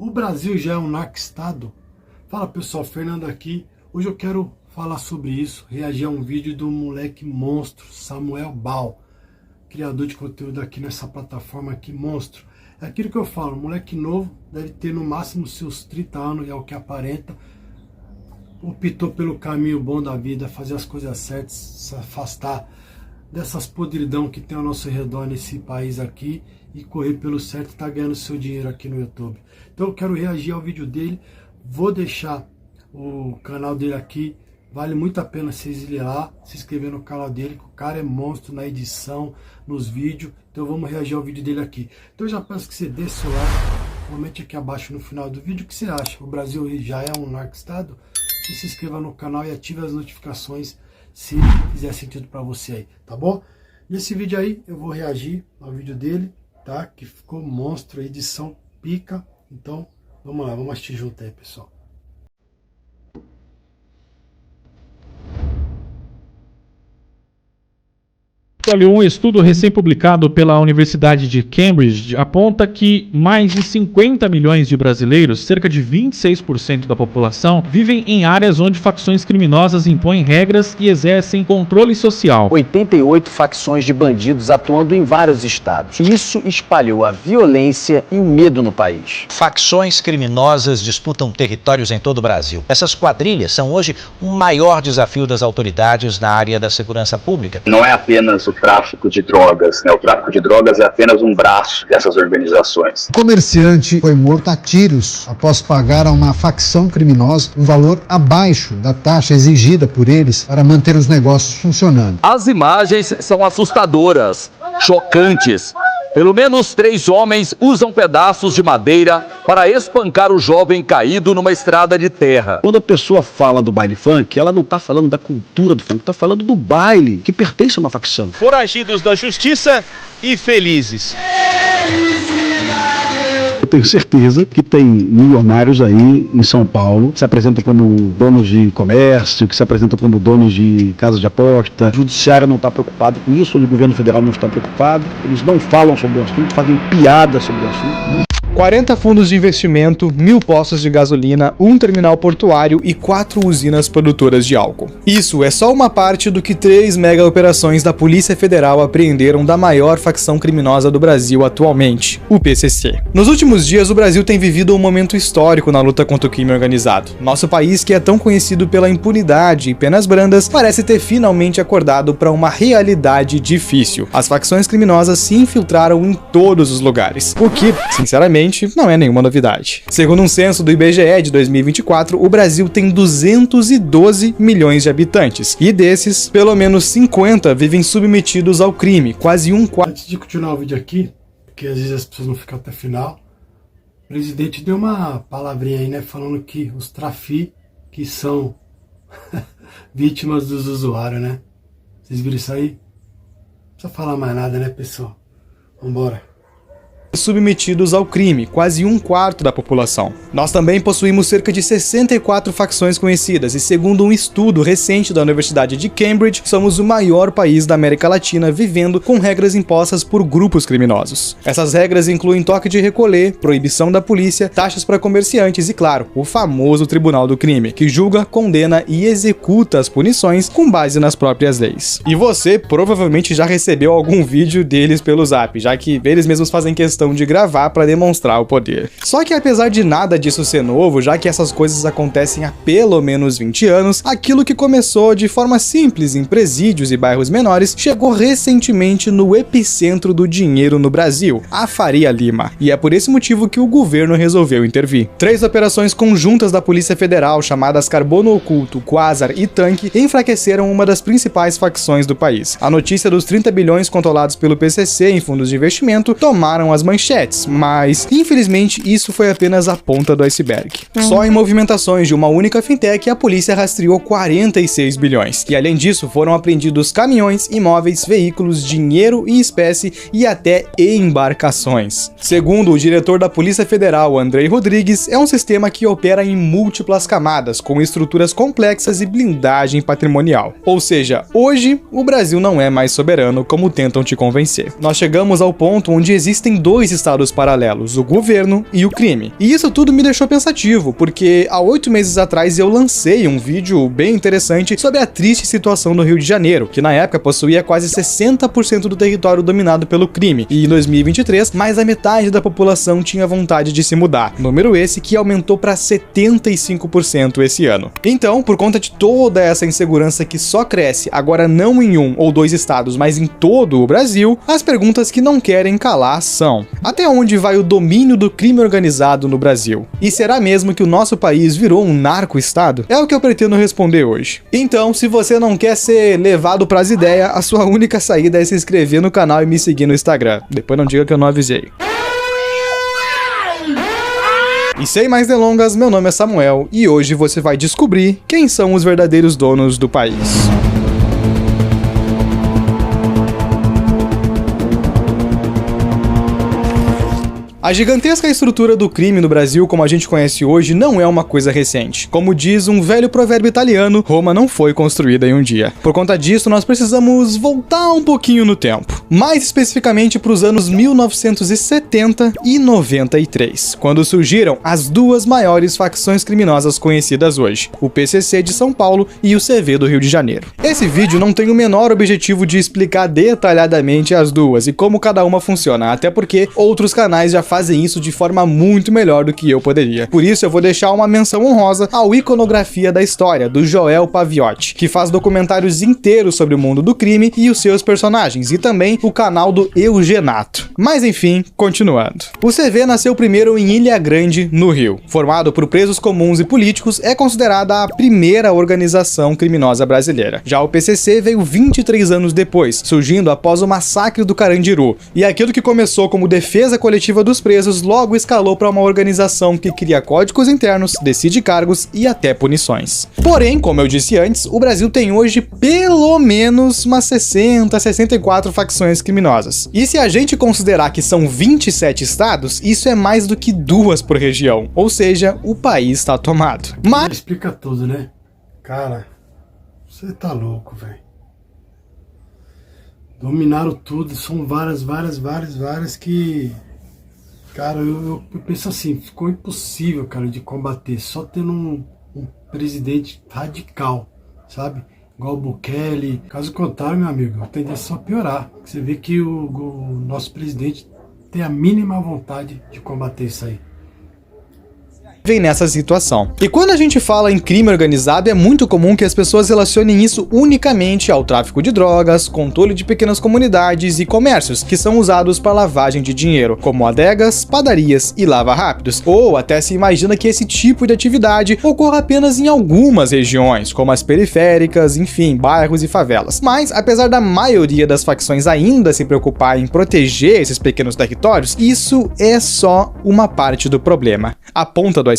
O Brasil já é um narco-estado? Fala pessoal, Fernando aqui. Hoje eu quero falar sobre isso, reagir a um vídeo do moleque monstro, Samuel Bal, criador de conteúdo aqui nessa plataforma aqui, monstro. É aquilo que eu falo, moleque novo, deve ter no máximo seus 30 anos, é o que aparenta. Optou pelo caminho bom da vida, fazer as coisas certas, se afastar dessas podridão que tem ao nosso redor nesse país aqui e correr pelo certo e tá ganhando seu dinheiro aqui no YouTube. Então eu quero reagir ao vídeo dele, vou deixar o canal dele aqui, vale muito a pena vocês irem lá, se inscrever no canal dele, que o cara é monstro na edição, nos vídeos, então vamos reagir ao vídeo dele aqui. Então eu já peço que você deixe o like, comente aqui abaixo no final do vídeo o que você acha, o Brasil já é um narco-estado? E se inscreva no canal e ative as notificações se fizer sentido para você aí, tá bom? Nesse vídeo aí eu vou reagir ao vídeo dele, tá? Que ficou monstro, edição pica. Então vamos lá, vamos assistir junto aí, pessoal. Olha, um estudo recém-publicado pela Universidade de Cambridge aponta que mais de 50 milhões de brasileiros, cerca de 26% da população, vivem em áreas onde facções criminosas impõem regras e exercem controle social. 88 facções de bandidos atuando em vários estados. Isso espalhou a violência e o medo no país. Facções criminosas disputam territórios em todo o Brasil. Essas quadrilhas são hoje o maior desafio das autoridades na área da segurança pública. Não é apenas o tráfico de drogas, né? O tráfico de drogas é apenas um braço dessas organizações. O comerciante foi morto a tiros após pagar a uma facção criminosa um valor abaixo da taxa exigida por eles para manter os negócios funcionando. As imagens são assustadoras, chocantes. Pelo menos 3 homens usam pedaços de madeira para espancar o jovem caído numa estrada de terra. Quando a pessoa fala do baile funk, ela não está falando da cultura do funk, está falando do baile, que pertence a uma facção. Foragidos da justiça e felizes. Eu tenho certeza que tem milionários aí em São Paulo que se apresentam como donos de comércio, que se apresentam como donos de casa de aposta. O judiciário não está preocupado com isso, o governo federal não está preocupado. Eles não falam sobre o assunto, fazem piada sobre o assunto. 40 fundos de investimento, 1.000 postos de gasolina, um terminal portuário e 4 usinas produtoras de álcool. Isso é só uma parte do que 3 mega operações da Polícia Federal apreenderam da maior facção criminosa do Brasil atualmente, o PCC. Nos últimos dias, o Brasil tem vivido um momento histórico na luta contra o crime organizado. Nosso país, que é tão conhecido pela impunidade e penas brandas, parece ter finalmente acordado para uma realidade difícil. As facções criminosas se infiltraram em todos os lugares, o que, sinceramente, não é nenhuma novidade. Segundo um censo do IBGE de 2024, o Brasil tem 212 milhões de habitantes, e desses, pelo menos 50 vivem submetidos ao crime, quase um quarto. Antes de continuar o vídeo aqui, porque às vezes as pessoas não ficam até o final, o presidente deu uma palavrinha aí, né, falando que os que são vítimas dos usuários, né? Vocês viram isso aí? Não precisa falar mais nada, né, pessoal? Vambora. Submetidos ao crime, quase um quarto da população. Nós também possuímos cerca de 64 facções conhecidas e, segundo um estudo recente da Universidade de Cambridge, somos o maior país da América Latina vivendo com regras impostas por grupos criminosos. Essas regras incluem toque de recolher, proibição da polícia, taxas para comerciantes e, claro, o famoso Tribunal do Crime, que julga, condena e executa as punições com base nas próprias leis. E você provavelmente já recebeu algum vídeo deles pelo Zap, já que eles mesmos fazem questão de gravar para demonstrar o poder. Só que apesar de nada disso ser novo, já que essas coisas acontecem há pelo menos 20 anos, aquilo que começou de forma simples em presídios e bairros menores, chegou recentemente no epicentro do dinheiro no Brasil, a Faria Lima. E é por esse motivo que o governo resolveu intervir. 3 operações conjuntas da Polícia Federal, chamadas Carbono Oculto, Quasar e Tanque, enfraqueceram uma das principais facções do país. A notícia dos 30 bilhões controlados pelo PCC em fundos de investimento tomaram as manchetes, mas infelizmente isso foi apenas a ponta do iceberg. Só em movimentações de uma única fintech a polícia rastreou 46 bilhões, e além disso foram apreendidos caminhões, imóveis, veículos, dinheiro e espécie e até embarcações. Segundo o diretor da Polícia Federal, Andrei Rodrigues, é um sistema que opera em múltiplas camadas, com estruturas complexas e blindagem patrimonial. Ou seja, hoje o Brasil não é mais soberano como tentam te convencer. Nós chegamos ao ponto onde existem 12 dois estados paralelos, o governo e o crime. E isso tudo me deixou pensativo, porque há 8 meses atrás eu lancei um vídeo bem interessante sobre a triste situação no Rio de Janeiro, que na época possuía quase 60% do território dominado pelo crime, e em 2023, mais da metade da população tinha vontade de se mudar, número esse que aumentou para 75% esse ano. Então, por conta de toda essa insegurança que só cresce, agora não em 1 ou 2 estados, mas em todo o Brasil, as perguntas que não querem calar são: até onde vai o domínio do crime organizado no Brasil? E será mesmo que o nosso país virou um narco-estado? É o que eu pretendo responder hoje. Então, se você não quer ser levado pras ideias, a sua única saída é se inscrever no canal e me seguir no Instagram. Depois não diga que eu não avisei. E sem mais delongas, meu nome é Samuel e hoje você vai descobrir quem são os verdadeiros donos do país. A gigantesca estrutura do crime no Brasil, como a gente conhece hoje, não é uma coisa recente. Como diz um velho provérbio italiano, Roma não foi construída em um dia. Por conta disso, nós precisamos voltar um pouquinho no tempo. Mais especificamente para os anos 1970 e 93, quando surgiram as duas maiores facções criminosas conhecidas hoje, o PCC de São Paulo e o CV do Rio de Janeiro. Esse vídeo não tem o menor objetivo de explicar detalhadamente as duas e como cada uma funciona, até porque outros canais já fazem isso de forma muito melhor do que eu poderia. Por isso eu vou deixar uma menção honrosa ao Iconografia da História, do Joel Paviotti, que faz documentários inteiros sobre o mundo do crime e os seus personagens, e também o canal do Eugenato. Mas enfim, continuando. O CV nasceu primeiro em Ilha Grande, no Rio. Formado por presos comuns e políticos, é considerada a primeira organização criminosa brasileira. Já o PCC veio 23 anos depois, surgindo após o massacre do Carandiru, e aquilo que começou como defesa coletiva dos presos logo escalou para uma organização que cria códigos internos, decide cargos e até punições. Porém, como eu disse antes, o Brasil tem hoje pelo menos umas 60, 64 facções criminosas. E se a gente considerar que são 27 estados, isso é mais do que 2 por região, ou seja, o país está tomado. Mas explica tudo, né? Cara, você tá louco, velho. Dominaram tudo, são várias que... Cara, eu penso assim, ficou impossível, cara, de combater, só tendo um presidente radical, sabe? Igual o Bukele. Caso contrário, meu amigo, a tendência é só piorar. Você vê que o nosso presidente tem a mínima vontade de combater isso aí. Vem nessa situação. E quando a gente fala em crime organizado, é muito comum que as pessoas relacionem isso unicamente ao tráfico de drogas, controle de pequenas comunidades e comércios, que são usados para lavagem de dinheiro, como adegas, padarias e lava-rápidos. Ou até se imagina que esse tipo de atividade ocorra apenas em algumas regiões, como as periféricas, enfim, bairros e favelas. Mas, apesar da maioria das facções ainda se preocupar em proteger esses pequenos territórios, isso é só uma parte do problema, a ponta do iceberg.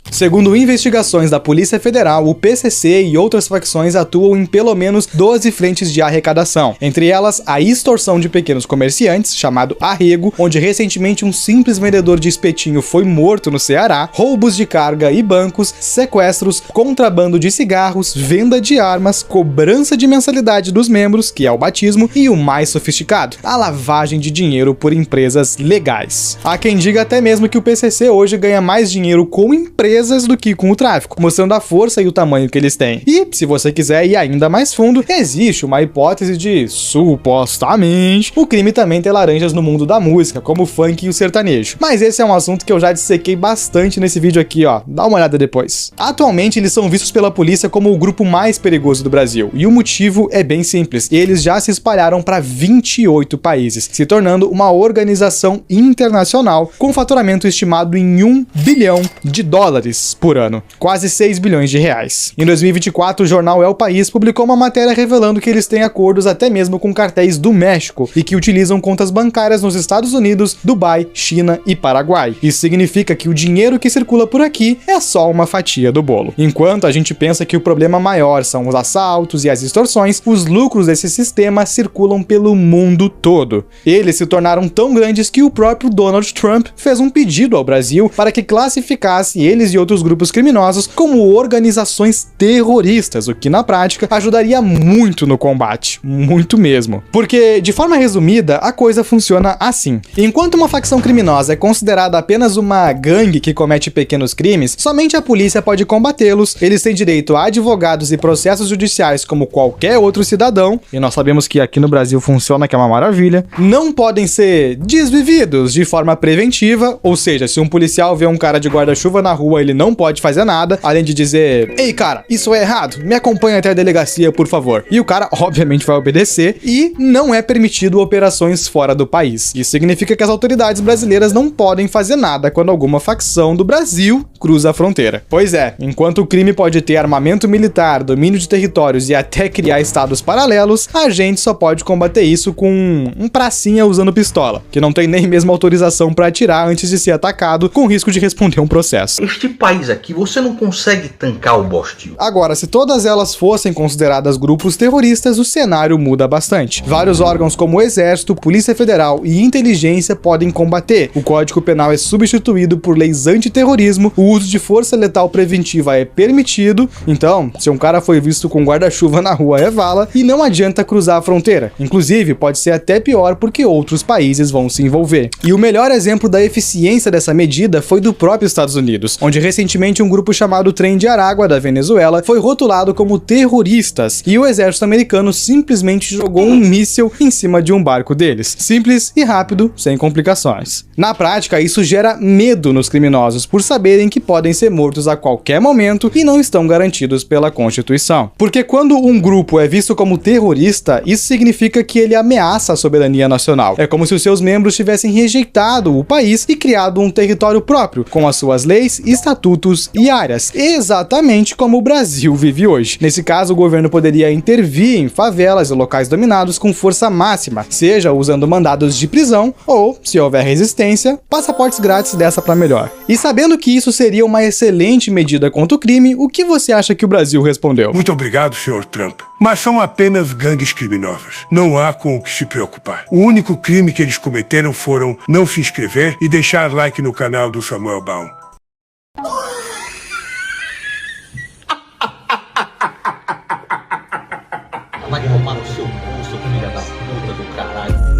Segundo investigações da Polícia Federal, o PCC e outras facções atuam em pelo menos 12 frentes de arrecadação, entre elas a extorsão de pequenos comerciantes, chamado arrego, onde recentemente um simples vendedor de espetinho foi morto no Ceará, roubos de carga e bancos, sequestros, contrabando de cigarros, venda de armas, cobrança de mensalidade dos membros, que é o batismo, e o mais sofisticado, a lavagem de dinheiro por empresas legais. Há quem diga até mesmo que o PCC hoje ganha mais dinheiro com empresas do que com o tráfico, mostrando a força e o tamanho que eles têm. E, se você quiser ir ainda mais fundo, existe uma hipótese de, supostamente, o crime também ter laranjas no mundo da música, como o funk e o sertanejo. Mas esse é um assunto que eu já dissequei bastante nesse vídeo aqui, ó. Dá uma olhada depois. Atualmente, eles são vistos pela polícia como o grupo mais perigoso do Brasil, e o motivo é bem simples. Eles já se espalharam para 28 países, se tornando uma organização internacional com faturamento estimado em $1 bilhão por ano, quase 6 bilhões de reais. Em 2024, o jornal El País publicou uma matéria revelando que eles têm acordos até mesmo com cartéis do México e que utilizam contas bancárias nos Estados Unidos, Dubai, China e Paraguai. Isso significa que o dinheiro que circula por aqui é só uma fatia do bolo. Enquanto a gente pensa que o problema maior são os assaltos e as extorsões, os lucros desse sistema circulam pelo mundo todo. Eles se tornaram tão grandes que o próprio Donald Trump fez um pedido ao Brasil para que classificasse classificasse eles e outros grupos criminosos como organizações terroristas, o que na prática ajudaria muito no combate, muito mesmo. Porque, de forma resumida, a coisa funciona assim. Enquanto uma facção criminosa é considerada apenas uma gangue que comete pequenos crimes, somente a polícia pode combatê-los, eles têm direito a advogados e processos judiciais como qualquer outro cidadão, e nós sabemos que aqui no Brasil funciona, que é uma maravilha, não podem ser desvividos de forma preventiva, ou seja, se um policial vê um cara de guarda-chuva na rua, ele não pode fazer nada, além de dizer: ei cara, isso é errado, me acompanha até a delegacia, por favor. E o cara, obviamente, vai obedecer, e não é permitido operações fora do país. Isso significa que as autoridades brasileiras não podem fazer nada quando alguma facção do Brasil cruza a fronteira. Pois é, enquanto o crime pode ter armamento militar, domínio de territórios e até criar estados paralelos, a gente só pode combater isso com um pracinha usando pistola, que não tem nem mesmo autorização para atirar antes de ser atacado, com risco de responder um processo. Este país aqui, você não consegue tancar o bostil. Agora, se todas elas fossem consideradas grupos terroristas, o cenário muda bastante. Vários órgãos como o Exército, Polícia Federal e Inteligência podem combater. O Código Penal é substituído por leis antiterrorismo, o uso de força letal preventiva é permitido, então, se um cara foi visto com guarda-chuva na rua é vala, e não adianta cruzar a fronteira. Inclusive, pode ser até pior porque outros países vão se envolver. E o melhor exemplo da eficiência dessa medida foi do próprio Estados Unidos, onde recentemente um grupo chamado Trem de Aragua, da Venezuela, foi rotulado como terroristas, e o exército americano simplesmente jogou um míssil em cima de um barco deles. Simples e rápido, sem complicações. Na prática, isso gera medo nos criminosos, por saberem que podem ser mortos a qualquer momento e não estão garantidos pela Constituição. Porque quando um grupo é visto como terrorista, isso significa que ele ameaça a soberania nacional. É como se os seus membros tivessem rejeitado o país e criado um território próprio, com as suas leis, estatutos e áreas, exatamente como o Brasil vive hoje. Nesse caso, o governo poderia intervir em favelas e locais dominados com força máxima, seja usando mandados de prisão ou, se houver resistência, passaportes grátis dessa pra melhor. E sabendo que isso seria uma excelente medida contra o crime, o que você acha que o Brasil respondeu? Muito obrigado, Sr. Trump. Mas são apenas gangues criminosas. Não há com o que se preocupar. O único crime que eles cometeram foram não se inscrever e deixar like no canal do Samuel Baum. Vai tomar no seu bolso, filha da puta do caralho.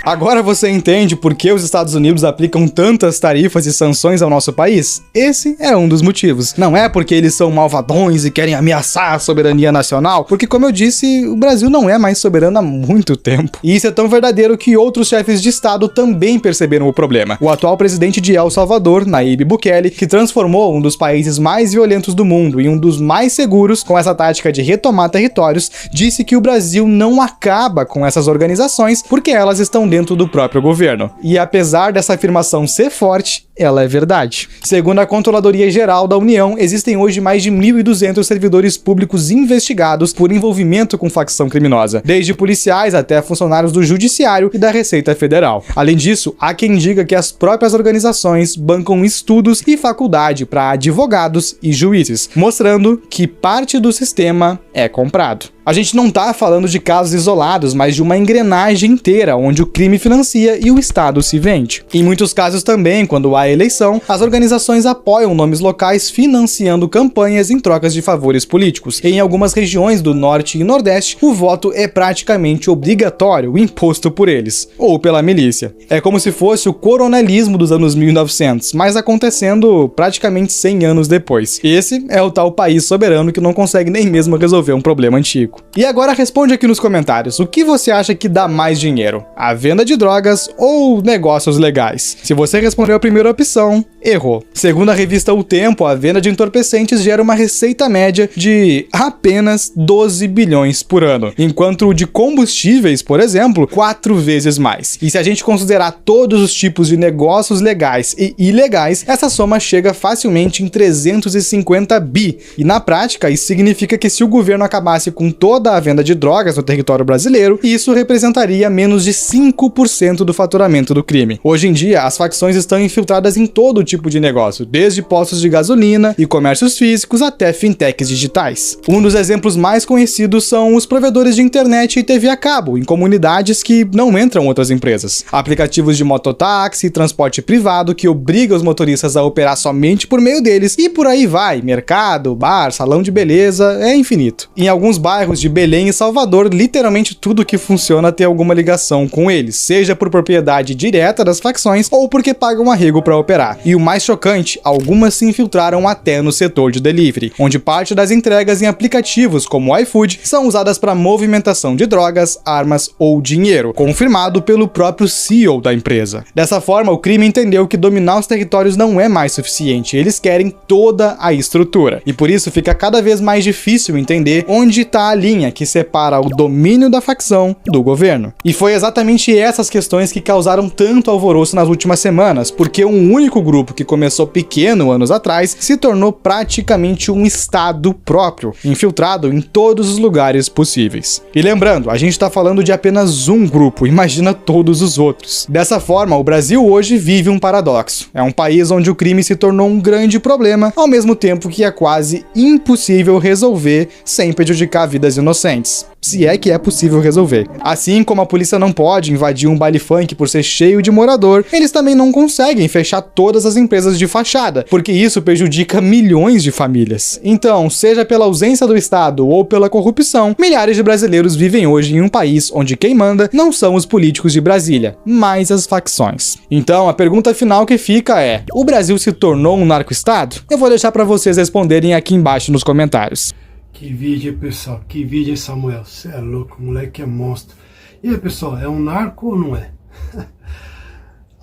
Agora você entende por que os Estados Unidos aplicam tantas tarifas e sanções ao nosso país? Esse é um dos motivos. Não é porque eles são malvadões e querem ameaçar a soberania nacional, porque, como eu disse, o Brasil não é mais soberano há muito tempo. E isso é tão verdadeiro que outros chefes de Estado também perceberam o problema. O atual presidente de El Salvador, Nayib Bukele, que transformou um dos países mais violentos do mundo em um dos mais seguros com essa tática de retomar territórios, disse que o Brasil não acaba com essas organizações porque elas estão dentro do próprio governo. E apesar dessa afirmação ser forte, ela é verdade. Segundo a Controladoria Geral da União, existem hoje mais de 1.200 servidores públicos investigados por envolvimento com facção criminosa, desde policiais até funcionários do Judiciário e da Receita Federal. Além disso, há quem diga que as próprias organizações bancam estudos e faculdade para advogados e juízes, mostrando que parte do sistema é comprado. A gente não tá falando de casos isolados, mas de uma engrenagem inteira, onde o crime financia e o Estado se vende. Em muitos casos também, quando há eleição, as organizações apoiam nomes locais financiando campanhas em trocas de favores políticos. Em algumas regiões do Norte e Nordeste, o voto é praticamente obrigatório, imposto por eles, ou pela milícia. É como se fosse o coronelismo dos anos 1900, mas acontecendo praticamente 100 anos depois. Esse é o tal país soberano que não consegue nem mesmo resolver um problema antigo. E agora responde aqui nos comentários, o que você acha que dá mais dinheiro? A venda de drogas ou negócios legais? Se você respondeu a primeira opção, errou. Segundo a revista O Tempo, a venda de entorpecentes gera uma receita média de apenas 12 bilhões por ano, enquanto o de combustíveis, por exemplo, 4 vezes mais. E se a gente considerar todos os tipos de negócios legais e ilegais, essa soma chega facilmente em 350 bi. E na prática, isso significa que se o governo acabasse com toda a venda de drogas no território brasileiro, e isso representaria menos de 5% do faturamento do crime. Hoje em dia, as facções estão infiltradas em todo tipo de negócio, desde postos de gasolina e comércios físicos até fintechs digitais. Um dos exemplos mais conhecidos são os provedores de internet e TV a cabo, em comunidades que não entram outras empresas. Aplicativos de mototáxi e transporte privado que obrigam os motoristas a operar somente por meio deles, e por aí vai, mercado, bar, salão de beleza, é infinito. Em alguns bairros de Belém e Salvador, literalmente tudo que funciona tem alguma ligação com eles, seja por propriedade direta das facções ou porque pagam arrego para operar. E o mais chocante, algumas se infiltraram até no setor de delivery, onde parte das entregas em aplicativos como o iFood são usadas para movimentação de drogas, armas ou dinheiro, confirmado pelo próprio CEO da empresa. Dessa forma, o crime entendeu que dominar os territórios não é mais suficiente, eles querem toda a estrutura. E por isso fica cada vez mais difícil entender onde está a linha que separa o domínio da facção do governo. E foi exatamente essas questões que causaram tanto alvoroço nas últimas semanas, porque um único grupo que começou pequeno anos atrás se tornou praticamente um estado próprio, infiltrado em todos os lugares possíveis. E lembrando, a gente está falando de apenas um grupo, imagina todos os outros. Dessa forma, o Brasil hoje vive um paradoxo. É um país onde o crime se tornou um grande problema, ao mesmo tempo que é quase impossível resolver sem prejudicar vidas inocentes. Se é que é possível resolver. Assim como a polícia não pode invadir um baile funk por ser cheio de morador, eles também não conseguem fechar todas as empresas de fachada, porque isso prejudica milhões de famílias. Então, seja pela ausência do Estado ou pela corrupção, milhares de brasileiros vivem hoje em um país onde quem manda não são os políticos de Brasília, mas as facções. Então, a pergunta final que fica é: o Brasil se tornou um narco-estado? Eu vou deixar para vocês responderem aqui embaixo nos comentários. Que vídeo, pessoal, que vídeo, Samuel, você é louco, o moleque é monstro. E aí, pessoal, é um narco ou não é?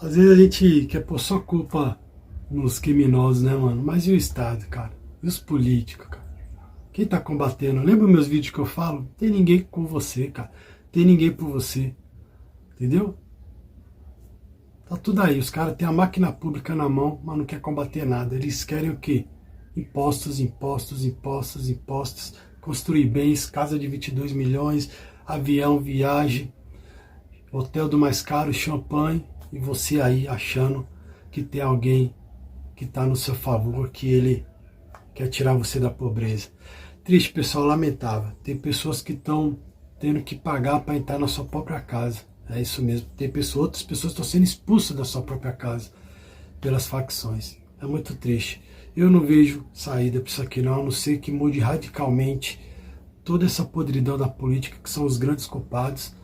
Às vezes a gente quer pôr só culpa nos criminosos, né, mano? Mas e o Estado, cara? E os políticos, cara? Quem tá combatendo? Lembra meus vídeos que eu falo? Tem ninguém com você, cara. Tem ninguém por você. Entendeu? Tá tudo aí. Os caras têm a máquina pública na mão, mas não quer combater nada. Eles querem o quê? Impostos, impostos, impostos, impostos. Construir bens, casa de 22 milhões, avião, viagem, hotel do mais caro, champanhe. E você aí achando que tem alguém que tá no seu favor, que ele quer tirar você da pobreza. Triste, pessoal, lamentável. Tem pessoas que estão tendo que pagar para entrar na sua própria casa. É isso mesmo. Tem outras pessoas que estão sendo expulsas da sua própria casa pelas facções. É muito triste. Eu não vejo saída para isso aqui não, a não ser que mude radicalmente toda essa podridão da política, que são os grandes culpados.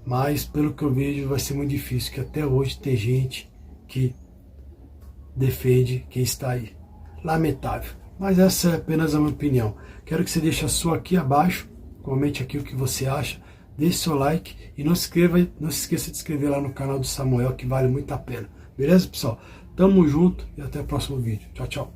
Mas, pelo que eu vejo, vai ser muito difícil, que até hoje tem gente que defende quem está aí. Lamentável. Mas essa é apenas a minha opinião. Quero que você deixe a sua aqui abaixo, comente aqui o que você acha, deixe seu like e não se esqueça de se inscrever lá no canal do Samuel, que vale muito a pena. Beleza, pessoal? Tamo junto e até o próximo vídeo. Tchau, tchau.